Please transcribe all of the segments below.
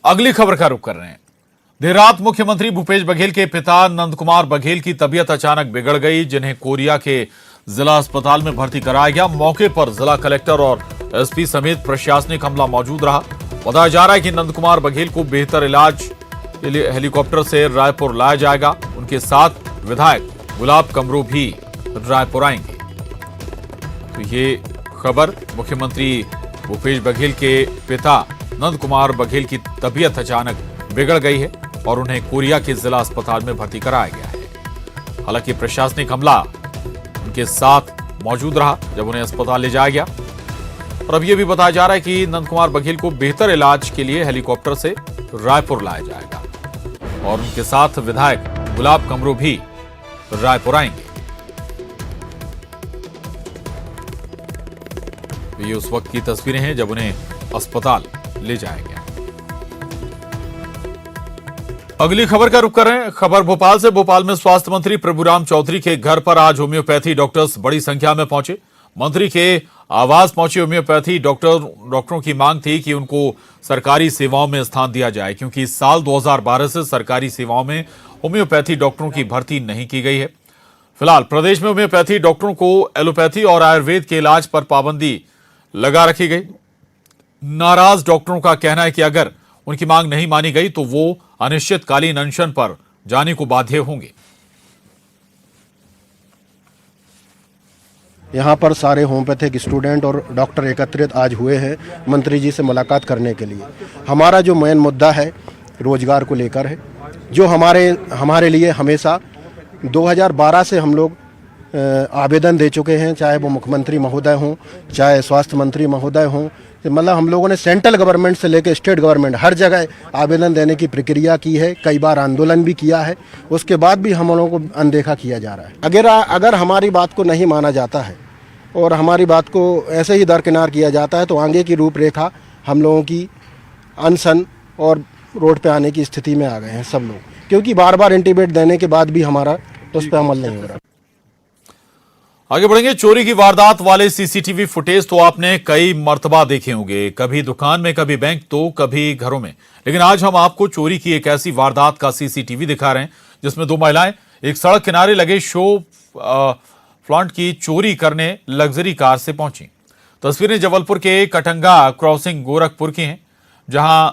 अगली खबर का रुख कर रहे हैं। देर रात मुख्यमंत्री भूपेश बघेल के पिता नंद कुमार बघेल की तबीयत अचानक बिगड़ गई, जिन्हें कोरिया के जिला अस्पताल में भर्ती कराया गया। मौके पर जिला कलेक्टर और एसपी समेत प्रशासनिक अमला मौजूद रहा। बताया जा रहा है कि नंद कुमार बघेल को बेहतर इलाज के लिए हेलीकॉप्टर से रायपुर लाया जाएगा। उनके साथ विधायक गुलाब कमरू भी रायपुर आएंगे। तो ये खबर, मुख्यमंत्री भूपेश बघेल के पिता नंद कुमार बघेल की तबीयत अचानक बिगड़ गई है और उन्हें कोरिया के जिला अस्पताल में भर्ती कराया गया है। हालांकि प्रशासनिक अमला उनके साथ मौजूद रहा जब उन्हें अस्पताल ले जाया गया। और अब यह भी बताया जा रहा है कि नंद कुमार बघेल को बेहतर इलाज के लिए हेलीकॉप्टर से रायपुर लाया जाएगा और उनके साथ विधायक गुलाब कमरू भी रायपुर आएंगे। ये उस वक्त की तस्वीरें हैं जब उन्हें अस्पताल ले जाया गया। अगली खबर का रुख कर रहे हैं। खबर भोपाल से। भोपाल में स्वास्थ्य मंत्री प्रभुराम चौधरी के घर पर आज होम्योपैथी डॉक्टर्स बड़ी संख्या में पहुंचे। मंत्री के आवास पहुंचे होम्योपैथी डॉक्टरों की मांग थी कि उनको सरकारी सेवाओं में स्थान दिया जाए, क्योंकि साल 2012 से सरकारी सेवाओं में होम्योपैथी डॉक्टरों की भर्ती नहीं की गई है। फिलहाल प्रदेश में होम्योपैथी डॉक्टरों को एलोपैथी और आयुर्वेद के इलाज पर पाबंदी लगा रखी गई। नाराज डॉक्टरों का कहना है कि अगर उनकी मांग नहीं मानी गई तो वो अनिश्चितकालीन अनशन पर जाने को बाध्य होंगे। यहाँ पर सारे होम्योपैथिक स्टूडेंट और डॉक्टर एकत्रित आज हुए हैं मंत्री जी से मुलाकात करने के लिए। हमारा जो मेन मुद्दा है रोजगार को लेकर है, जो हमारे लिए हमेशा 2012 से हम लोग आवेदन दे चुके हैं, चाहे वो मुख्यमंत्री महोदय हों, चाहे स्वास्थ्य मंत्री महोदय हों। मतलब हम लोगों ने सेंट्रल गवर्नमेंट से लेकर स्टेट गवर्नमेंट हर जगह आवेदन देने की प्रक्रिया की है, कई बार आंदोलन भी किया है। उसके बाद भी हम लोगों को अनदेखा किया जा रहा है। अगर हमारी बात को नहीं माना जाता है और हमारी बात को ऐसे ही दरकिनार किया जाता है तो आगे की रूपरेखा हम लोगों की अनशन और रोड पे आने की स्थिति में आ गए हैं सब लोग, क्योंकि बार बार इंटीमेट देने के बाद भी हमारा उस पर अमल नहीं हो रहा। आगे बढ़ेंगे। चोरी की वारदात वाले सीसीटीवी फुटेज तो आपने कई मर्तबा देखे होंगे, कभी दुकान में, कभी बैंक, तो कभी घरों में। लेकिन आज हम आपको चोरी की एक ऐसी वारदात का सीसीटीवी दिखा रहे हैं जिसमें दो महिलाएं एक सड़क किनारे लगे शो फ्रंट की चोरी करने लग्जरी कार से पहुंची। तस्वीरें जबलपुर के कटंगा क्रॉसिंग गोरखपुर की हैं, जहां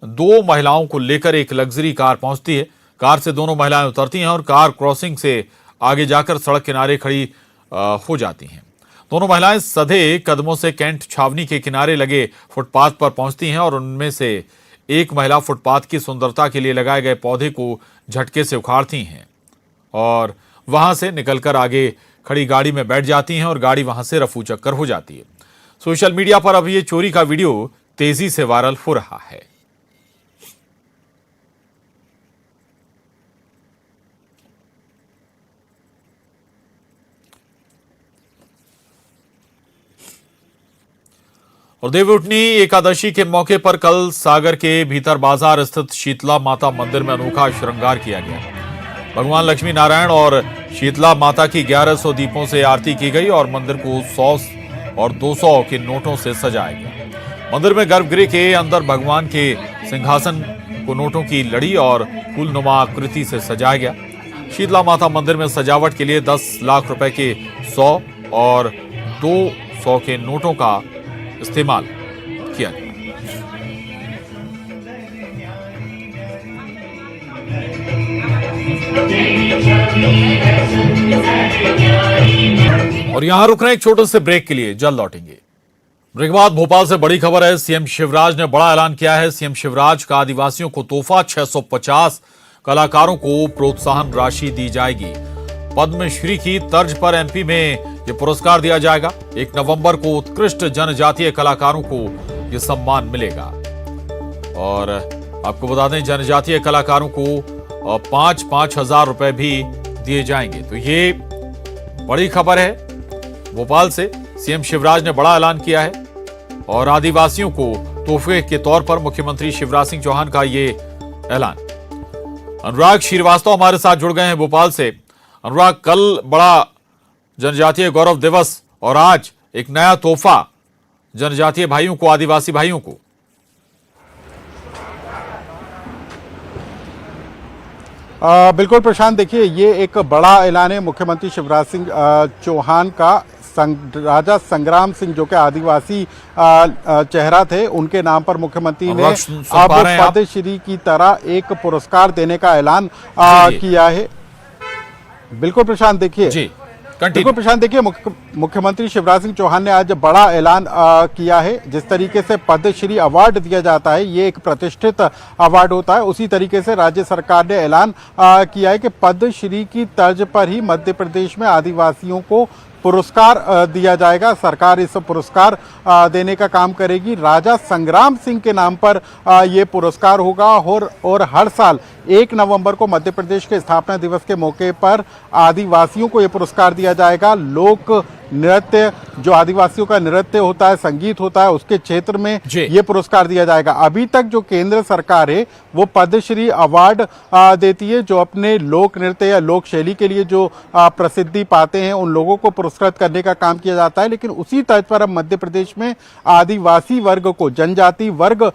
दो महिलाओं को लेकर एक लग्जरी कार पहुंचती है। कार से दोनों महिलाएं उतरती हैं और कार क्रॉसिंग से आगे जाकर सड़क किनारे खड़ी हो जाती हैं। दोनों महिलाएं सधे कदमों से कैंट छावनी के किनारे लगे फुटपाथ पर पहुंचती हैं और उनमें से एक महिला फुटपाथ की सुंदरता के लिए लगाए गए पौधे को झटके से उखाड़ती हैं और वहां से निकलकर आगे खड़ी गाड़ी में बैठ जाती हैं और गाड़ी वहां से रफू चक्कर हो जाती है। सोशल मीडिया पर अब ये चोरी का वीडियो तेजी से वायरल हो रहा है। और देवउठनी एकादशी के मौके पर कल सागर के भीतर बाजार स्थित शीतला माता मंदिर में अनोखा श्रृंगार किया गया। भगवान लक्ष्मी नारायण और शीतला माता की 1100 दीपों से आरती की गई और मंदिर को 100 और 200 के नोटों से सजाया गया। मंदिर में गर्भगृह के अंदर भगवान के सिंहासन को नोटों की लड़ी और फूलनुमा आकृति से सजाया गया। शीतला माता मंदिर में सजावट के लिए 10 लाख रुपए के 100 और 200 के नोटों का इस्तेमाल किया गया। और यहां रुक रहे हैं एक छोटे से ब्रेक के लिए, जल्द लौटेंगे। ब्रेक बाद भोपाल से बड़ी खबर है। सीएम शिवराज ने बड़ा ऐलान किया है। सीएम शिवराज का आदिवासियों को तोहफा, 650 कलाकारों को प्रोत्साहन राशि दी जाएगी। पद्मश्री की तर्ज पर एमपी में यह पुरस्कार दिया जाएगा। 1 नवंबर को उत्कृष्ट जनजातीय कलाकारों को यह सम्मान मिलेगा। और आपको बता दें, जनजातीय कलाकारों को 5-5 हजार रुपए भी दिए जाएंगे। तो ये बड़ी खबर है भोपाल से। सीएम शिवराज ने बड़ा ऐलान किया है और आदिवासियों को तोहफे के तौर पर मुख्यमंत्री शिवराज सिंह चौहान का ये ऐलान। अनुराग श्रीवास्तव हमारे साथ जुड़ गए हैं भोपाल से। अनुराग, कल बड़ा जनजातीय गौरव दिवस और आज एक नया तोहफा जनजातीय भाइयों को, आदिवासी भाइयों को। बिल्कुल प्रशांत, देखिए ये एक बड़ा ऐलान है मुख्यमंत्री शिवराज सिंह चौहान का। राजा संग्राम सिंह जो कि आदिवासी चेहरा थे, उनके नाम पर मुख्यमंत्री ने अब पद्मश्री की तरह एक पुरस्कार देने का ऐलान किया है। बिल्कुल प्रशांत, देखिए मुख्यमंत्री शिवराज सिंह चौहान ने आज बड़ा ऐलान किया है। जिस तरीके से पद्मश्री अवार्ड दिया जाता है, ये एक प्रतिष्ठित अवार्ड होता है, उसी तरीके से राज्य सरकार ने ऐलान किया है कि पद्मश्री की तर्ज पर ही मध्य प्रदेश में आदिवासियों को पुरस्कार दिया जाएगा। सरकार इस पुरस्कार देने का काम करेगी। राजा संग्राम सिंह के नाम पर ये पुरस्कार होगा और हर साल 1 नवंबर को मध्य प्रदेश के स्थापना दिवस के मौके पर आदिवासियों को ये पुरस्कार दिया जाएगा। लोक नृत्य, जो आदिवासियों का नृत्य होता है, संगीत होता है, उसके क्षेत्र में ये पुरस्कार दिया जाएगा। अभी तक जो केंद्र सरकार है वो पद्मश्री अवार्ड देती है, जो अपने लोक नृत्य या लोक शैली के लिए जो प्रसिद्धि पाते हैं उन लोगों को पुरस्कृत करने का काम किया जाता है। लेकिन उसी तर्ज पर अब मध्य प्रदेश में आदिवासी वर्ग को, जनजाति वर्ग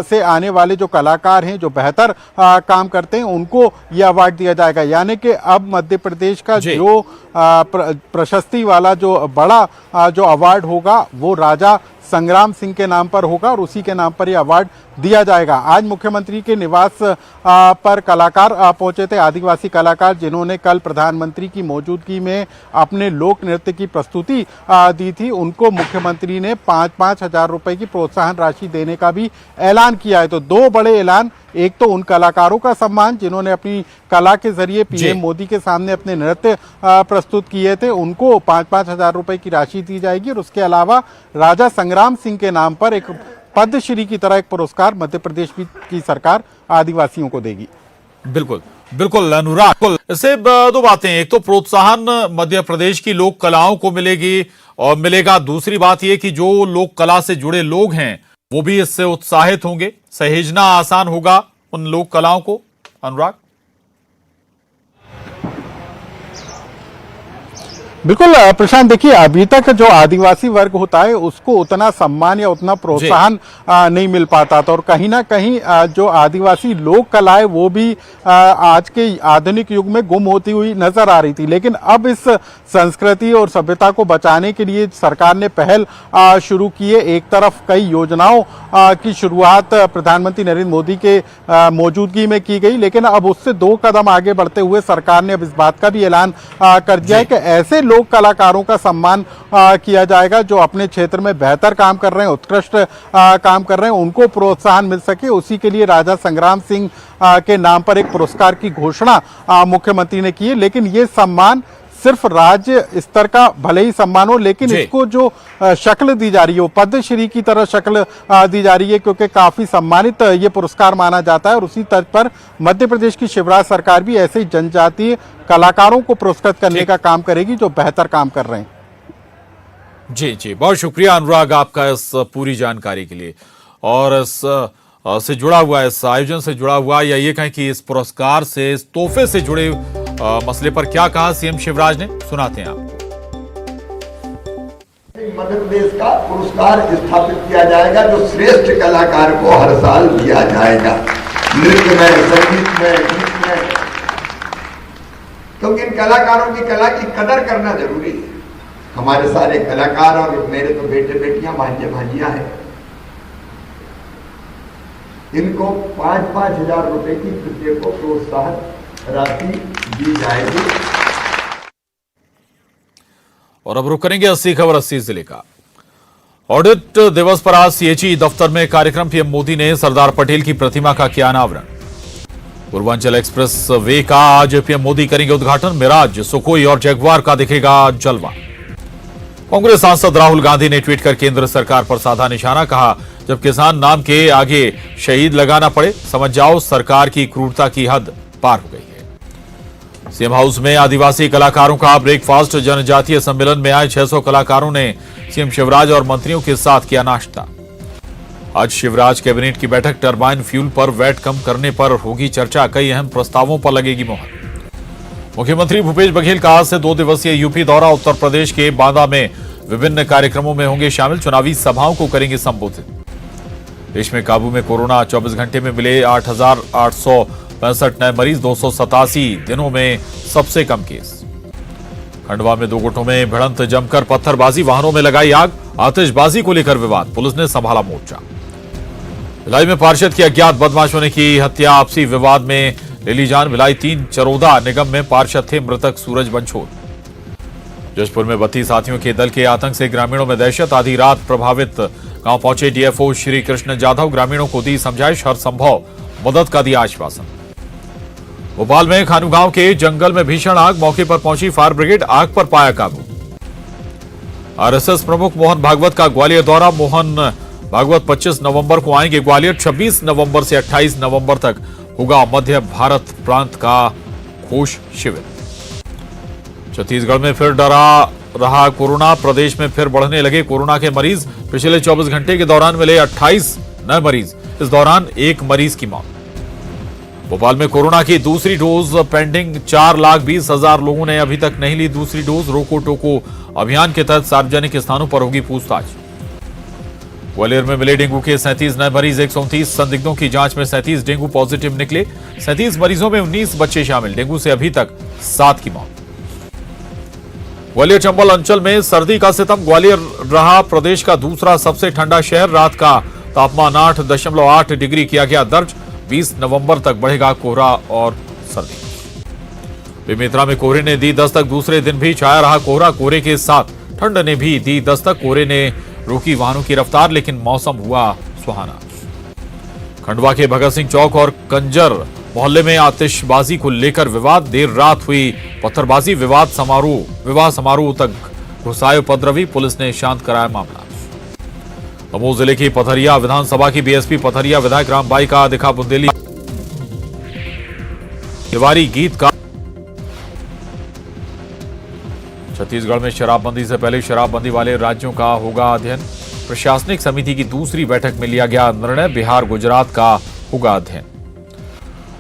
से आने वाले जो कलाकार हैं, जो बेहतर काम करते हैं, उनको ये अवार्ड दिया जाएगा। यानी कि अब मध्य प्रदेश का जो प्रशस्ति वाला जो बड़ा जो अवार्ड होगा वो राजा संग्राम सिंह के नाम पर होगा और उसी के नाम पर यह अवार्ड दिया जाएगा। आज मुख्यमंत्री के निवास पर कलाकार पहुंचे थे, आदिवासी कलाकार, जिन्होंने कल प्रधानमंत्री की मौजूदगी में अपने लोक नृत्य की प्रस्तुति दी थी। उनको मुख्यमंत्री ने 5-5 हजार रुपए की प्रोत्साहन राशि देने का भी ऐलान किया है। तो दो बड़े ऐलान, एक तो उन कलाकारों का सम्मान जिन्होंने अपनी कला के जरिए पीएम मोदी के सामने अपने नृत्य प्रस्तुत किए थे, उनको 5-5 हजार रुपए की राशि दी जाएगी और उसके अलावा राजा संग्राम सिंह के नाम पर एक पद्मश्री की तरह एक पुरस्कार मध्य प्रदेश की सरकार आदिवासियों को देगी। बिल्कुल बिल्कुल अनुराग, इससे दो बातें, एक तो प्रोत्साहन मध्य प्रदेश की लोक कलाओं को मिलेगी और मिलेगा, दूसरी बात यह कि जो लोक कला से जुड़े लोग हैं वो भी इससे उत्साहित होंगे, सहेजना आसान होगा उन लोक कलाओं को। अनुराग, बिल्कुल प्रशांत, देखिए अभी तक जो आदिवासी वर्ग होता है उसको उतना सम्मान या उतना प्रोत्साहन नहीं मिल पाता था और कहीं ना कहीं जो आदिवासी लोक कला है वो भी आज के आधुनिक युग में गुम होती हुई नजर आ रही थी। लेकिन अब इस संस्कृति और सभ्यता को बचाने के लिए सरकार ने पहल शुरू की है। एक तरफ कई योजनाओं की शुरुआत प्रधानमंत्री नरेंद्र मोदी के मौजूदगी में की गई, लेकिन अब उससे 2 कदम आगे बढ़ते हुए सरकार ने अब इस बात का भी ऐलान कर दिया है कि ऐसे लोक कलाकारों का सम्मान किया जाएगा जो अपने क्षेत्र में बेहतर काम कर रहे हैं, उत्कृष्ट काम कर रहे हैं, उनको प्रोत्साहन मिल सके। उसी के लिए राजा संग्राम सिंह के नाम पर एक पुरस्कार की घोषणा मुख्यमंत्री ने की है। लेकिन ये सम्मान सिर्फ राज्य स्तर का भले ही सम्मान हो, लेकिन इसको जो शक्ल दी जा रही है वो पद्मश्री की तरह शक्ल दी जा रही है, क्योंकि काफी सम्मानित ये पुरस्कार माना जाता है। और उसी तर्ज पर मध्य प्रदेश की शिवराज सरकार भी ऐसे ही जनजातीय कलाकारों को पुरस्कृत करने का काम करेगी जो बेहतर काम कर रहे हैं। जी जी, बहुत शुक्रिया अनुराग आपका इस पूरी जानकारी के लिए। और इस से जुड़ा हुआ, इस आयोजन से जुड़ा हुआ, या ये कहें कि इस पुरस्कार से, इस तोहफे से जुड़े मसले पर क्या कहा सीएम शिवराज ने, सुनाते हैं आप। मध्य प्रदेश का पुरस्कार स्थापित किया जाएगा जो श्रेष्ठ कलाकार को हर साल दिया जाएगा, नृत्य में, संगीत में, गीत में। क्योंकि इन कलाकारों की कला की कदर करना जरूरी है। हमारे सारे कलाकार और मेरे तो बेटे बेटियां, भांजे भांजियां हैं, इनको 5-5 हजार रुपए की प्रत्येक को प्रोत्साहन राशि दी जाएगी। और अब रुक करेंगे 80 खबर 80 जिले का। ऑडिट दिवस पर आज सीएचई दफ्तर में कार्यक्रम, पीएम मोदी ने सरदार पटेल की प्रतिमा का किया अनावरण। पूर्वांचल एक्सप्रेस वे का आज पीएम मोदी करेंगे उद्घाटन। मिराज, सुखोई और जगुआर का दिखेगा जलवा। कांग्रेस सांसद राहुल गांधी ने ट्वीट कर केंद्र सरकार पर साधा निशाना, कहा जब किसान नाम के आगे शहीद लगाना पड़े समझ जाओ सरकार की क्रूरता की हद पार हो गई है। सीएम हाउस में आदिवासी कलाकारों का ब्रेकफास्ट। जनजातीय सम्मेलन में आए 600 कलाकारों ने सीएम शिवराज और मंत्रियों के साथ किया नाश्ता। आज शिवराज कैबिनेट की बैठक। टरबाइन फ्यूल पर वैट कम करने पर होगी चर्चा, कई अहम प्रस्तावों पर लगेगी मोहर। मुख्यमंत्री भूपेश बघेल का आज से 2 दिवसीय यूपी दौरा। उत्तर प्रदेश के बांदा में विभिन्न कार्यक्रमों में होंगे शामिल, चुनावी सभाओं को करेंगे संबोधित। देश में काबू में कोरोना, 24 घंटे में मिले 8,800 65 नए मरीज, 287 दिनों में सबसे कम केस। खंडवा में 2 गुटों में भिड़ंत, जमकर पत्थरबाजी, वाहनों में लगाई आग, आतिशबाजी को लेकर विवाद, पुलिस ने संभाला मोर्चा। भिलाई में पार्षद की अज्ञात बदमाशों ने की हत्या, आपसी विवाद में ले ली जान। भिलाई 3 चरोदा निगम में पार्षद थे मृतक सूरज बंछोर। जशपुर में 32 साथियों के दल के आतंक से ग्रामीणों में दहशत, आधी रात प्रभावित गांव पहुंचे डीएफओ श्री कृष्ण जाधव, ग्रामीणों को दी समझाइश, हर संभव मदद का दिया आश्वासन। भोपाल में खानू गांव के जंगल में भीषण आग, मौके पर पहुंची फायर ब्रिगेड, आग पर पाया काबू। आरएसएस प्रमुख मोहन भागवत का ग्वालियर दौरा, मोहन भागवत 25 नवंबर को आएंगे ग्वालियर, 26 नवंबर से 28 नवंबर तक होगा मध्य भारत प्रांत का घोष शिविर। छत्तीसगढ़ में फिर डरा रहा कोरोना, प्रदेश में फिर बढ़ने लगे कोरोना के मरीज। पिछले 24 घंटे के दौरान मिले 28 नए मरीज, इस दौरान 1 मरीज की मौत। भोपाल में कोरोना की दूसरी डोज पेंडिंग, 4,20,000 लोगों ने अभी तक नहीं ली दूसरी डोज। रोको टोको अभियान के तहत सार्वजनिक स्थानों पर होगी पूछताछ। ग्वालियर में मिले डेंगू के 37 नए मरीज, 129 संदिग्धों की जांच में 37 डेंगू पॉजिटिव निकले। 37 मरीजों में 19 बच्चे शामिल, डेंगू से अभी तक 7 की मौत। ग्वालियर चंबल अंचल में सर्दी का सितम, ग्वालियर रहा प्रदेश का दूसरा सबसे ठंडा शहर, रात का तापमान 8.8 डिग्री किया गया दर्ज। 20 नवंबर तक बढ़ेगा कोहरा और सर्दी। बेमेतरा में कोहरे ने दी दस्तक, दूसरे दिन भी छाया रहा कोहरा, कोहरे के साथ ठंड ने भी दी दस्तक। कोहरे ने रोकी वाहनों की रफ्तार, लेकिन मौसम हुआ सुहाना। खंडवा के भगत सिंह चौक और कंजर मोहल्ले में आतिशबाजी को लेकर विवाद, देर रात हुई पत्थरबाजी, विवाह समारोह तक घुसाए उपद्रवी, पुलिस ने शांत कराया मामला। दमोह जिले की पथरिया विधानसभा की बीएसपी पथरिया विधायक रामबाई का दिखा बुंदेली तिवारी गीत का। छत्तीसगढ़ में शराबबंदी से पहले शराबबंदी वाले राज्यों का होगा अध्ययन, प्रशासनिक समिति की दूसरी बैठक में लिया गया निर्णय, बिहार गुजरात का होगा अध्ययन।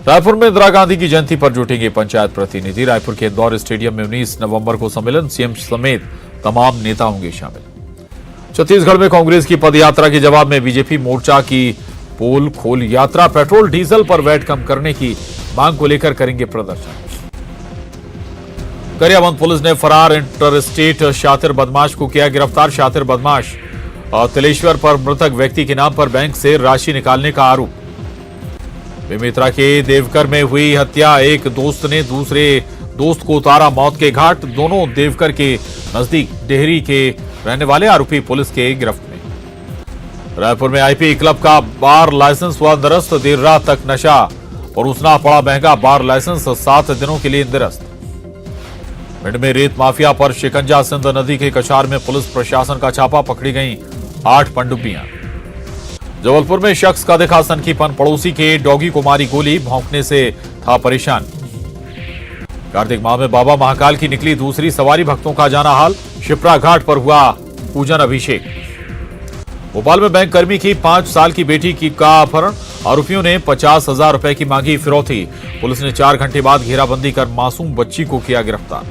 रायपुर में इंदिरा गांधी की जयंती पर जुटेंगे पंचायत प्रतिनिधि, रायपुर के इंदौर स्टेडियम में 19 नवंबर को सम्मेलन, सीएम समेत तमाम नेता होंगे शामिल। छत्तीसगढ़ में कांग्रेस की पदयात्रा के जवाब में बीजेपी मोर्चा की पोल खोल यात्रा, पेट्रोल डीजल पर वैट कम करने की मांग को लेकर करेंगे प्रदर्शन। गरियाबंद पुलिस ने फरार इंटरस्टेट शातिर बदमाश को किया गिरफ्तार, शातिर बदमाश तिलेश्वर पर मृतक व्यक्ति के नाम पर बैंक से राशि निकालने का आरोप। बेमेतरा के देवकर में हुई हत्या, एक दोस्त ने दूसरे दोस्त को उतारा मौत के घाट, दोनों देवकर के नजदीक डेहरी के रहने वाले आरोपी पुलिस के गिरफ्त में। रायपुर में आईपी क्लब का बार लाइसेंस हुआ निरस्त, देर रात तक नशा और उसना पड़ा महंगा, बार लाइसेंस 7 दिनों के लिए निरस्त। भिंड में रेत माफिया पर शिकंजा, सिंध नदी के कछार में पुलिस प्रशासन का छापा, पकड़ी गई 8 पनडुब्बियां। जबलपुर में शख्स का दिखा सनकीपन, पड़ोसी के डॉगी को मारी गोली, भौंकने से था परेशान। कार्तिक माह में बाबा महाकाल की निकली दूसरी सवारी, भक्तों का जाना हाल, शिप्रा घाट पर हुआ पूजन अभिषेक। भोपाल में बैंक कर्मी की 5 साल की बेटी का अपहरण, आरोपियों ने 50,000 रुपए की मांगी फिरौती, पुलिस ने 4 घंटे बाद घेराबंदी कर मासूम बच्ची को किया गिरफ्तार।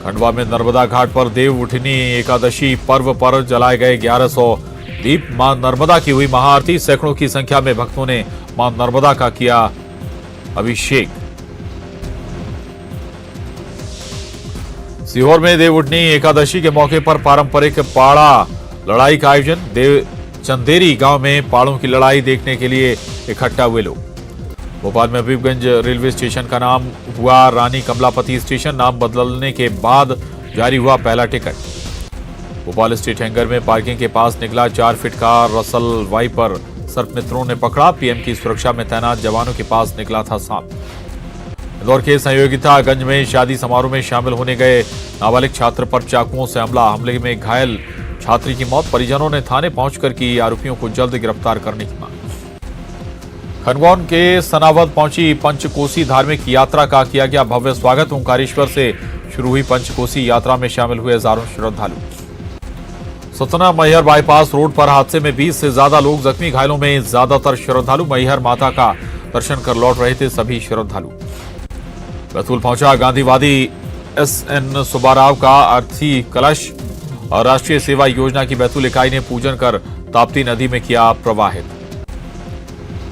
खंडवा में नर्मदा घाट पर देव उठनी एकादशी पर्व पर जलाए गए 1100 दीप, मां नर्मदा की हुई महाआरती, सैकड़ों की संख्या में भक्तों ने मां नर्मदा का किया अभिषेक। सीहोर में देव उठनी एकादशी के मौके पर पारंपरिक पाड़ा लड़ाई का आयोजन, देव चंदेरी गांव में पाड़ों की लड़ाई देखने के लिए इकट्ठा हुए लोग। भोपाल में हबीबगंज रेलवे स्टेशन का नाम हुआ रानी कमलापति स्टेशन, नाम बदलने के बाद जारी हुआ पहला टिकट। भोपाल स्टेट हैंगर में पार्किंग के पास निकला 4 फीट का रसल वाइपर, सर्पमित्रों ने पकड़ा, पीएम की सुरक्षा में तैनात जवानों के पास निकला था सांप। इंदौर के संयोगितागंज में शादी समारोह में शामिल होने गए नाबालिग छात्र पर चाकुओं से हमले में घायल छात्री की मौत, परिजनों ने थाने पहुंचकर की आरोपियों को जल्द गिरफ्तार करने की मांग। खरगोन के सनावद पहुंची पंचकोसी धार्मिक यात्रा का किया गया भव्य स्वागत, ओंकारेश्वर से शुरू हुई पंचकोसी यात्रा में शामिल हुए हजारों श्रद्धालु। सतना मैहर बाईपास रोड पर हादसे में 20 से ज्यादा लोग जख्मी, घायलों में ज्यादातर श्रद्धालु, मैहर माता का दर्शन कर लौट रहे थे सभी श्रद्धालु। बैतूल पहुंचा गांधीवादी SN सुब्बाराव का अर्थी कलश और राष्ट्रीय सेवा योजना की बैतूल इकाई ने पूजन कर ताप्ती नदी में किया प्रवाहित।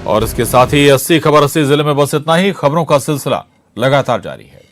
और इसके साथ ही 80 खबर 80 जिले में बस इतना ही। खबरों का सिलसिला लगातार जारी है।